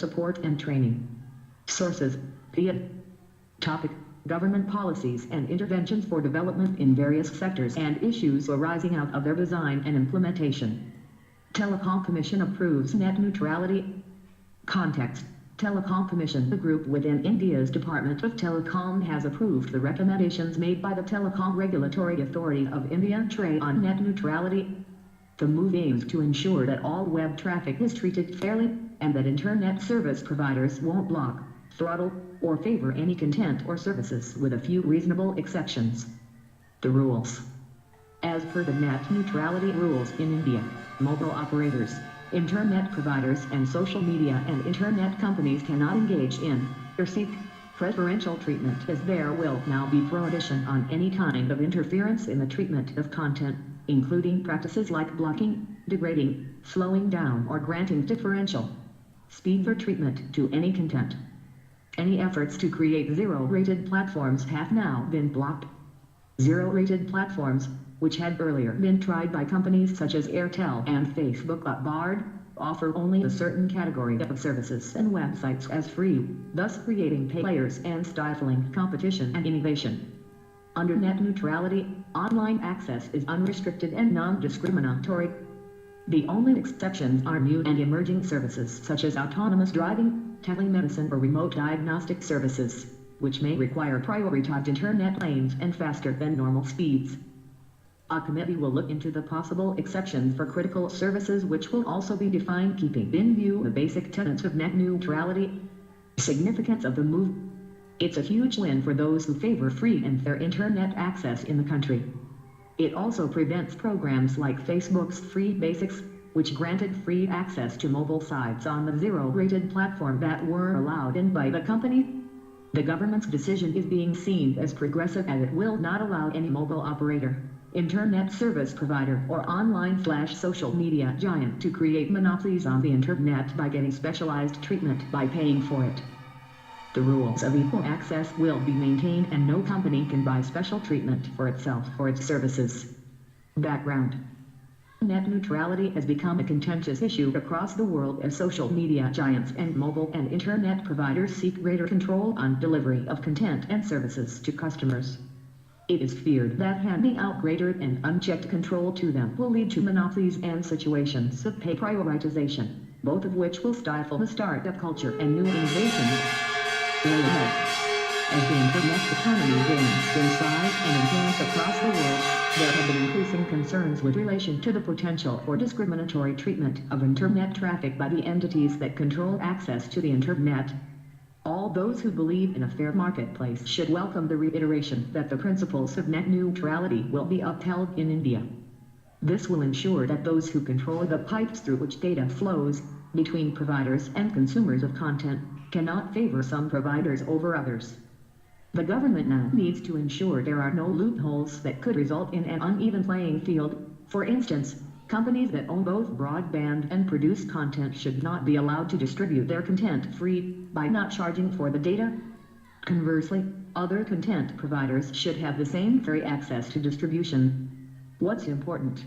support and training. Sources: via topic: government policies and interventions for development in various sectors and issues arising out of their design and implementation. Telecom Commission approves net neutrality. Context: Telecom Commission, the group within India's Department of Telecom, has approved the recommendations made by the Telecom Regulatory Authority of India on net neutrality. The move aims to ensure that all web traffic is treated fairly, and that internet service providers won't block, throttle, or favor any content or services, with a few reasonable exceptions. The rules. As per the net neutrality rules in India, mobile operators, internet providers, and social media and internet companies cannot engage in or seek preferential treatment, as there will now be prohibition on any kind of interference in the treatment of content, including practices like blocking, degrading, slowing down, or granting differential speed for treatment to any content. Any efforts to create zero-rated platforms have now been blocked. Zero-rated platforms, which had earlier been tried by companies such as Airtel and Facebook but barred, offer only a certain category of services and websites as free, thus creating players and stifling competition and innovation. Under net neutrality, online access is unrestricted and non-discriminatory. The only exceptions are new and emerging services such as autonomous driving, telemedicine, or remote diagnostic services, which may require prioritized internet lanes and faster than normal speeds. A committee will look into the possible exceptions for critical services, which will also be defined keeping in view the basic tenets of net neutrality. Significance of the move. It's a huge win for those who favor free and fair internet access in the country. It also prevents programs like Facebook's Free Basics, which granted free access to mobile sites on the zero-rated platform that were allowed in by the company. The government's decision is being seen as progressive, as it will not allow any mobile operator, internet service provider, or online/social media giant to create monopolies on the internet by getting specialized treatment by paying for it. The rules of equal access will be maintained, and no company can buy special treatment for itself or its services. Background. Net neutrality has become a contentious issue across the world as social media giants and mobile and internet providers seek greater control on delivery of content and services to customers. It is feared that handing out greater and unchecked control to them will lead to monopolies and situations of pay prioritization, both of which will stifle the startup culture and new innovations. Way ahead. As the internet economy gains in size and influence across the world, there have been increasing concerns with relation to the potential for discriminatory treatment of internet traffic by the entities that control access to the internet. All those who believe in a fair marketplace should welcome the reiteration that the principles of net neutrality will be upheld in India. This will ensure that those who control the pipes through which data flows between providers and consumers of content cannot favor some providers over others. The government now needs to ensure there are no loopholes that could result in an uneven playing field. For instance, companies that own both broadband and produce content should not be allowed to distribute their content free by not charging for the data. Conversely, other content providers should have the same free access to distribution. What's important?